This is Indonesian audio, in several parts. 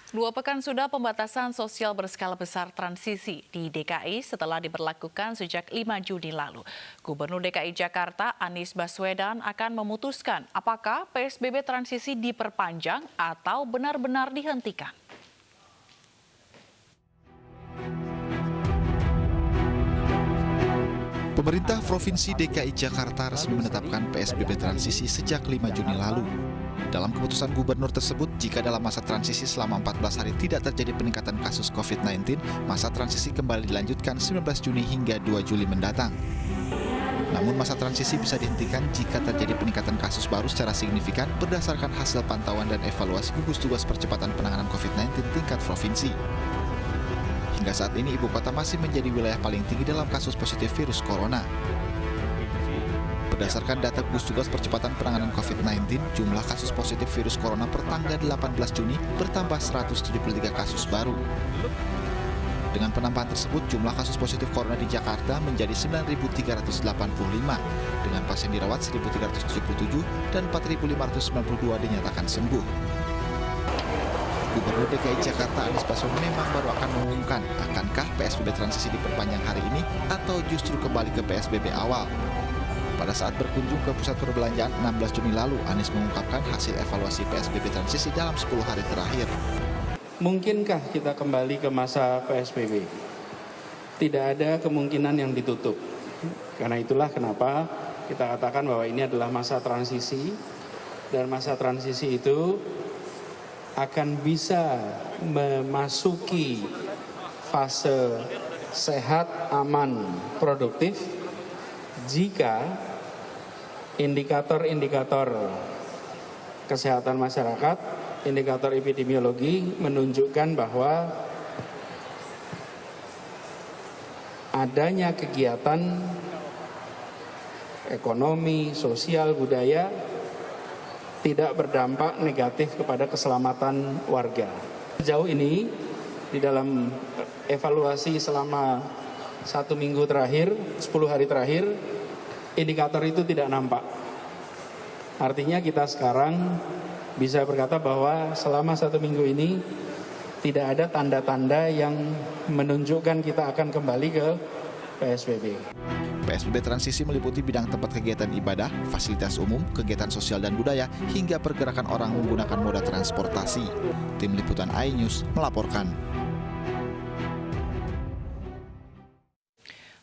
2 pekan sudah pembatasan sosial berskala besar transisi di DKI setelah diberlakukan sejak 5 Juni lalu. Gubernur DKI Jakarta Anies Baswedan akan memutuskan apakah PSBB transisi diperpanjang atau benar-benar dihentikan. Pemerintah Provinsi DKI Jakarta resmi menetapkan PSBB transisi sejak 5 Juni lalu. Dalam keputusan gubernur tersebut, jika dalam masa transisi selama 14 hari tidak terjadi peningkatan kasus COVID-19, masa transisi kembali dilanjutkan 19 Juni hingga 2 Juli mendatang. Namun masa transisi bisa dihentikan jika terjadi peningkatan kasus baru secara signifikan berdasarkan hasil pantauan dan evaluasi gugus tugas percepatan penanganan COVID-19 tingkat provinsi. Hingga saat ini, ibu kota masih menjadi wilayah paling tinggi dalam kasus positif virus corona. Berdasarkan data gugus tugas percepatan penanganan COVID-19, jumlah kasus positif virus corona per tanggal 18 Juni bertambah 173 kasus baru. Dengan penambahan tersebut, jumlah kasus positif corona di Jakarta menjadi 9.385, dengan pasien dirawat 1.377 dan 4.592 dinyatakan sembuh. Gubernur DKI Jakarta Anies Baswedan memang baru akan mengumumkan akankah PSBB transisi diperpanjang hari ini atau justru kembali ke PSBB awal. Pada saat berkunjung ke pusat perbelanjaan 16 Juni lalu, Anies mengungkapkan hasil evaluasi PSBB transisi dalam 10 hari terakhir. Mungkinkah kita kembali ke masa PSBB? Tidak ada kemungkinan yang ditutup. Karena itulah kenapa kita katakan bahwa ini adalah masa transisi, dan masa transisi itu akan bisa memasuki fase sehat, aman, produktif jika indikator-indikator kesehatan masyarakat, indikator epidemiologi menunjukkan bahwa adanya kegiatan ekonomi, sosial, budaya tidak berdampak negatif kepada keselamatan warga. Sejauh ini, di dalam evaluasi selama 1 minggu terakhir, 10 hari terakhir, indikator itu tidak nampak. Artinya kita sekarang bisa berkata bahwa selama 1 minggu ini tidak ada tanda-tanda yang menunjukkan kita akan kembali ke PSBB. PSBB transisi meliputi bidang tempat kegiatan ibadah, fasilitas umum, kegiatan sosial dan budaya, hingga pergerakan orang menggunakan moda transportasi. Tim Liputan iNews melaporkan.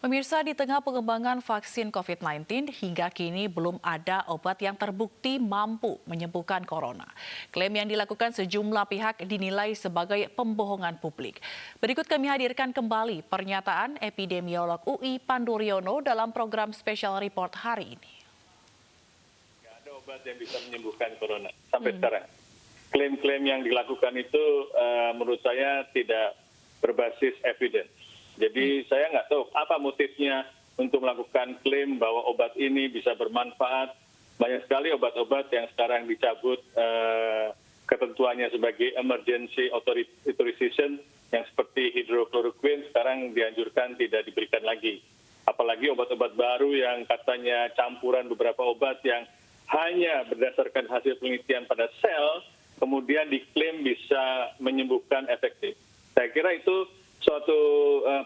Pemirsa, di tengah pengembangan vaksin COVID-19, hingga kini belum ada obat yang terbukti mampu menyembuhkan corona. Klaim yang dilakukan sejumlah pihak dinilai sebagai pembohongan publik. Berikut kami hadirkan kembali pernyataan epidemiolog UI Pandu Riono dalam program Special Report hari ini. Tidak ada obat yang bisa menyembuhkan corona sampai sekarang. Klaim-klaim yang dilakukan itu menurut saya tidak berbasis evidence. Jadi saya nggak tahu apa motifnya untuk melakukan klaim bahwa obat ini bisa bermanfaat. Banyak sekali obat-obat yang sekarang dicabut ketentuannya sebagai emergency authorization, yang seperti hidrokloroquine sekarang dianjurkan tidak diberikan lagi. Apalagi obat-obat baru yang katanya campuran beberapa obat yang hanya berdasarkan hasil penelitian pada sel, kemudian diklaim bisa menyembuhkan efektif. Saya kira itu suatu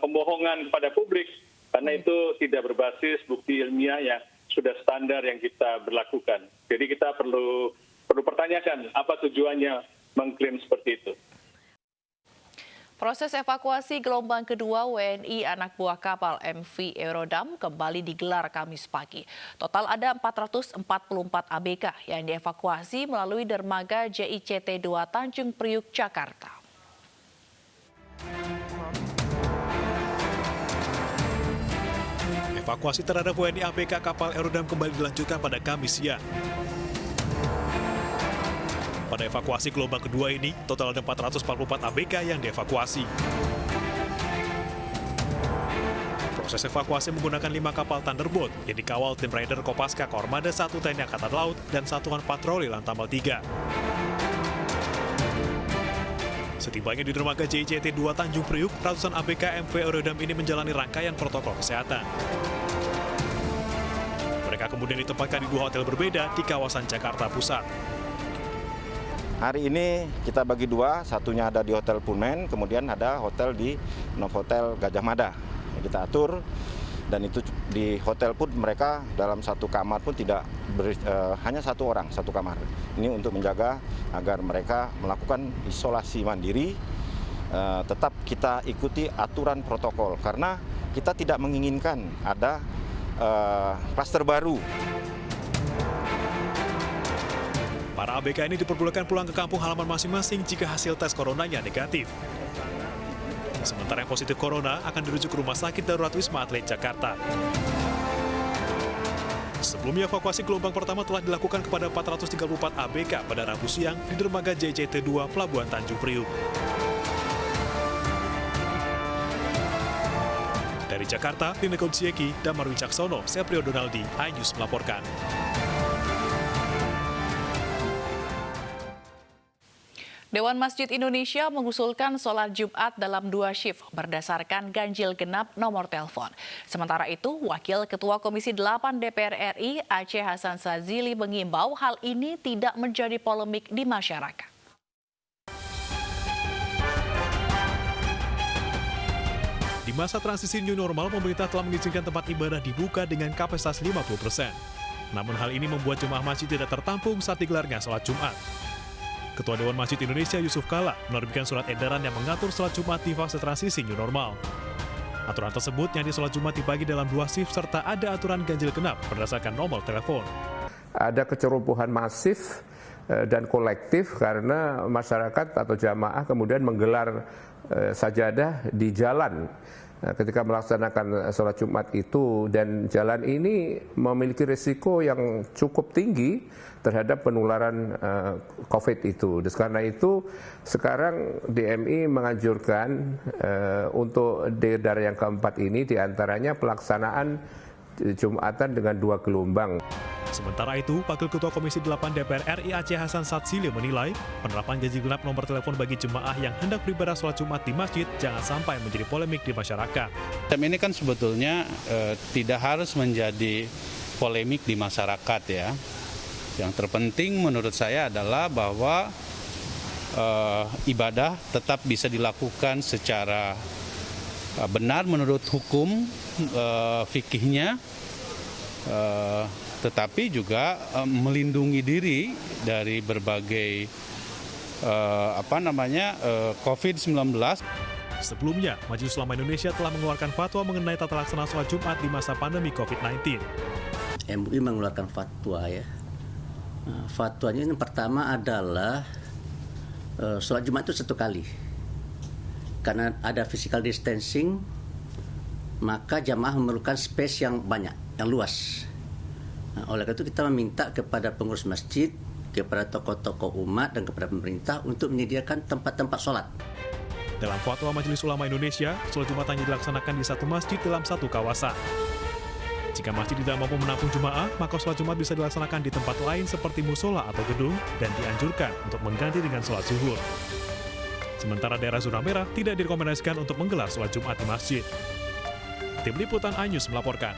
pembohongan kepada publik, karena itu tidak berbasis bukti ilmiah yang sudah standar yang kita berlakukan. Jadi kita perlu pertanyakan apa tujuannya mengklaim seperti itu. Proses evakuasi gelombang kedua WNI anak buah kapal MV Eurodam kembali digelar Kamis pagi. Total ada 444 ABK yang dievakuasi melalui dermaga JICT 2 Tanjung Priuk, Jakarta. Evakuasi terhadap WNI ABK kapal Eurodam kembali dilanjutkan pada Kamis siang. Pada evakuasi gelombang kedua ini, total ada 444 ABK yang dievakuasi. Proses evakuasi menggunakan 5 kapal Thunderboat yang dikawal tim Raider Kopaska Kormada 1 TNI Angkatan Laut dan Satuan Patroli Lantamal 3. Setibanya di dermaga JICT 2 Tanjung Priuk, ratusan ABK MV Eurodam ini menjalani rangkaian protokol kesehatan. Mereka kemudian ditempatkan di 2 hotel berbeda di kawasan Jakarta Pusat. Hari ini kita bagi dua, satunya ada di Hotel Pullman, kemudian ada hotel di Novotel Gajah Mada. Kita atur, dan itu di hotel pun mereka dalam satu kamar pun tidak hanya satu orang, satu kamar. Ini untuk menjaga agar mereka melakukan isolasi mandiri, tetap kita ikuti aturan protokol, karena kita tidak menginginkan ada klaster baru. Para ABK ini diperbolehkan pulang ke kampung halaman masing-masing jika hasil tes coronanya negatif. Sementara yang positif corona akan dirujuk ke Rumah Sakit Darurat Wisma Atlet Jakarta. Sebelumnya evakuasi gelombang pertama telah dilakukan kepada 434 ABK pada Rabu siang di dermaga JCT 2 Pelabuhan Tanjung Priuk. Dari Jakarta, Linda Konsieki, Damar Wicaksono, Seprio Donaldi, iNews melaporkan. Dewan Masjid Indonesia mengusulkan sholat Jumat dalam 2 shift berdasarkan ganjil genap nomor telepon. Sementara itu, Wakil Ketua Komisi 8 DPR RI Aceh Hasan Sadzili mengimbau hal ini tidak menjadi polemik di masyarakat. Di masa transisi new normal, pemerintah telah mengizinkan tempat ibadah dibuka dengan kapasitas 50%. Namun hal ini membuat jemaah masjid tidak tertampung saat digelarnya sholat Jumat. Ketua Dewan Masjid Indonesia Yusuf Kala menerbitkan surat edaran yang mengatur sholat Jumat di fase transisi new normal. Aturan tersebut yang di sholat Jumat dibagi dalam 2 shift serta ada aturan ganjil genap berdasarkan nomor telepon. Ada kecerobohan masif dan kolektif karena masyarakat atau jamaah kemudian menggelar sajadah di jalan ketika melaksanakan sholat Jumat itu, dan jalan ini memiliki risiko yang cukup tinggi terhadap penularan COVID itu. Karena itu sekarang DMI menganjurkan untuk di daerah yang keempat ini diantaranya pelaksanaan Jumatan dengan 2 gelombang. Sementara itu, Wakil Ketua Komisi 8 DPR RI Aceh Hasan Sadzili menilai penerapan ganjil genap nomor telepon bagi jemaah yang hendak beribadah sholat Jumat di masjid jangan sampai menjadi polemik di masyarakat. Ini kan sebetulnya tidak harus menjadi polemik di masyarakat ya. Yang terpenting menurut saya adalah bahwa ibadah tetap bisa dilakukan secara benar menurut hukum fikihnya, tetapi juga melindungi diri dari berbagai COVID-19. Sebelumnya, Majelis Ulama Indonesia telah mengeluarkan fatwa mengenai tata laksana sholat Jumat di masa pandemi COVID-19. MUI mengeluarkan fatwa ya. Fatwanya yang pertama adalah sholat Jumat itu 1 kali. Karena ada physical distancing, maka jamaah memerlukan space yang banyak, yang luas. Nah, oleh karena itu kita meminta kepada pengurus masjid, kepada tokoh-tokoh umat dan kepada pemerintah untuk menyediakan tempat-tempat sholat. Dalam fatwa Majelis Ulama Indonesia, sholat Jumat hanya dilaksanakan di 1 masjid dalam 1 kawasan. Jika masjid tidak mampu menampung jemaah, maka sholat Jumat bisa dilaksanakan di tempat lain seperti musola atau gedung dan dianjurkan untuk mengganti dengan sholat zuhur. Sementara daerah zona merah tidak direkomendasikan untuk menggelar sholat Jumat di masjid. Tim Liputan iNews melaporkan.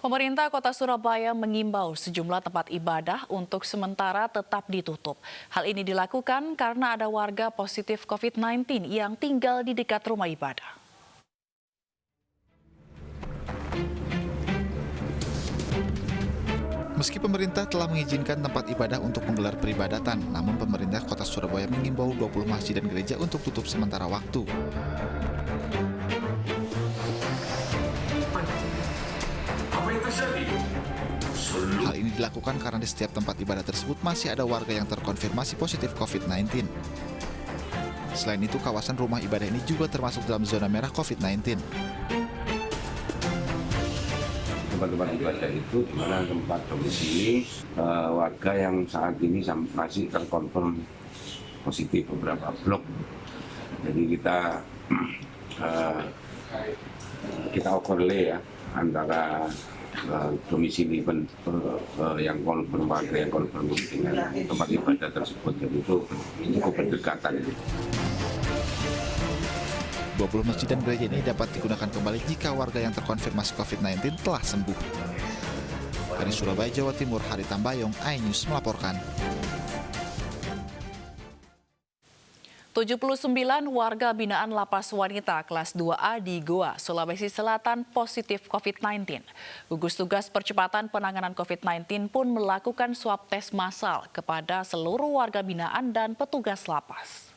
Pemerintah Kota Surabaya mengimbau sejumlah tempat ibadah untuk sementara tetap ditutup. Hal ini dilakukan karena ada warga positif COVID-19 yang tinggal di dekat rumah ibadah. Meski pemerintah telah mengizinkan tempat ibadah untuk menggelar peribadatan, namun pemerintah Kota Surabaya mengimbau 20 masjid dan gereja untuk tutup sementara waktu. Hal ini dilakukan karena di setiap tempat ibadah tersebut masih ada warga yang terkonfirmasi positif COVID-19. Selain itu, kawasan rumah ibadah ini juga termasuk dalam zona merah COVID-19. Tempat-tempat ibadah itu di mana tempat domisili warga yang saat ini masih terkonfirm positif beberapa blok. Jadi kita overlay ya antara domisili yang konfirm warga yang konfirm dengan tempat ibadah tersebut, jadi itu cukup berdekatan. 20 masjid dan gereja ini dapat digunakan kembali jika warga yang terkonfirmasi COVID-19 telah sembuh. Dari Surabaya, Jawa Timur, Hari Tambayong, iNews melaporkan. 79 warga binaan lapas wanita kelas 2A di Goa, Sulawesi Selatan positif COVID-19. Gugus Tugas Percepatan Penanganan COVID-19 pun melakukan swab tes massal kepada seluruh warga binaan dan petugas lapas.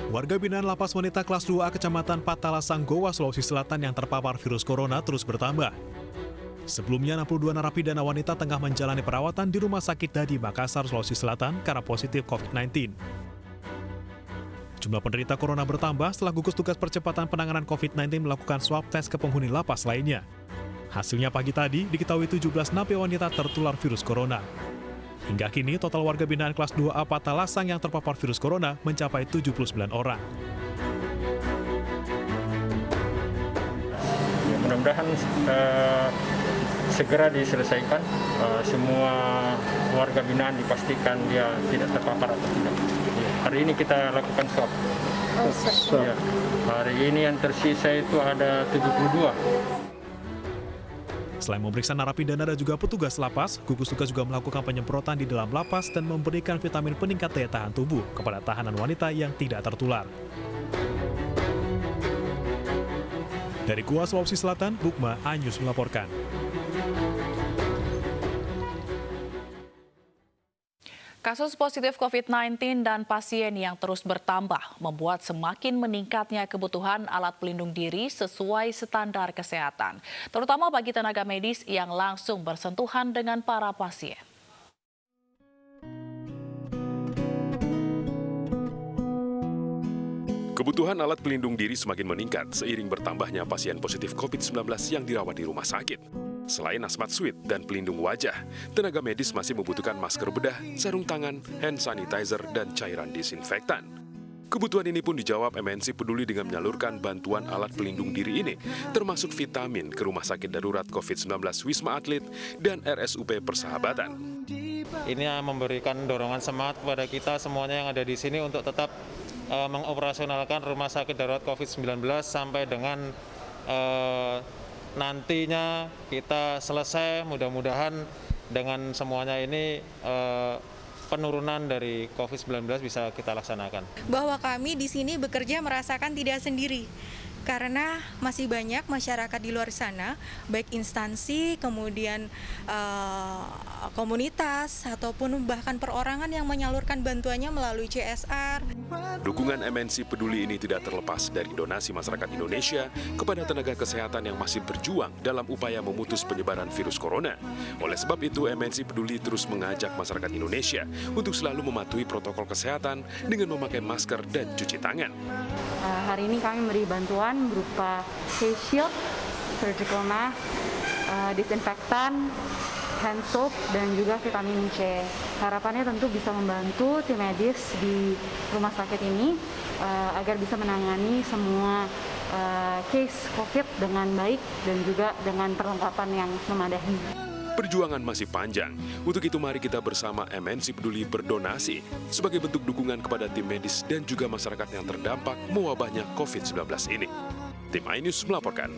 Warga binaan lapas wanita kelas 2A Kecamatan Patalasang, Goa, Sulawesi Selatan yang terpapar virus corona terus bertambah. Sebelumnya, 62 narapidana wanita tengah menjalani perawatan di Rumah Sakit Dadi, Makassar, Sulawesi Selatan karena positif COVID-19. Jumlah penderita corona bertambah setelah gugus tugas percepatan penanganan COVID-19 melakukan swab tes ke penghuni lapas lainnya. Hasilnya pagi tadi diketahui 17 napi wanita tertular virus corona. Hingga kini, total warga binaan kelas 2A Patalasang yang terpapar virus corona mencapai 79 orang. Ya, mudah-mudahan segera diselesaikan, semua warga binaan dipastikan dia tidak terpapar atau tidak. Ya, hari ini kita lakukan swab. Ya, hari ini yang tersisa itu ada 72. Selain memeriksa narapidana dan juga petugas lapas, gugus tugas juga melakukan penyemprotan di dalam lapas dan memberikan vitamin peningkat daya tahan tubuh kepada tahanan wanita yang tidak tertular. Dari Goa, Sulawesi Selatan, Bukma, iNews melaporkan. Kasus positif COVID-19 dan pasien yang terus bertambah membuat semakin meningkatnya kebutuhan alat pelindung diri sesuai standar kesehatan, terutama bagi tenaga medis yang langsung bersentuhan dengan para pasien. Kebutuhan alat pelindung diri semakin meningkat seiring bertambahnya pasien positif COVID-19 yang dirawat di rumah sakit. Selain hazmat suit dan pelindung wajah, tenaga medis masih membutuhkan masker bedah, sarung tangan, hand sanitizer, dan cairan disinfektan. Kebutuhan ini pun dijawab MNC Peduli dengan menyalurkan bantuan alat pelindung diri ini, termasuk vitamin ke Rumah Sakit Darurat COVID-19 Wisma Atlet dan RSUP Persahabatan. Ini memberikan dorongan semangat kepada kita semuanya yang ada di sini untuk tetap mengoperasionalkan Rumah Sakit Darurat COVID-19 sampai dengan nantinya kita selesai, mudah-mudahan dengan semuanya ini penurunan dari COVID-19 bisa kita laksanakan. Bahwa kami di sini bekerja merasakan tidak sendiri, karena masih banyak masyarakat di luar sana, baik instansi, kemudian komunitas, ataupun bahkan perorangan yang menyalurkan bantuannya melalui CSR. Dukungan MNC Peduli ini tidak terlepas dari donasi masyarakat Indonesia kepada tenaga kesehatan yang masih berjuang dalam upaya memutus penyebaran virus corona. Oleh sebab itu, MNC Peduli terus mengajak masyarakat Indonesia untuk selalu mematuhi protokol kesehatan dengan memakai masker dan cuci tangan. Hari ini kami memberi bantuan berupa face shield, surgical mask, disinfektan, hand soap, dan juga vitamin C. Harapannya tentu bisa membantu tim medis di rumah sakit ini agar bisa menangani semua case COVID dengan baik dan juga dengan perlengkapan yang memadai. Perjuangan masih panjang. Untuk itu mari kita bersama MNC Peduli berdonasi sebagai bentuk dukungan kepada tim medis dan juga masyarakat yang terdampak mewabahnya COVID-19 ini. Tim iNews melaporkan.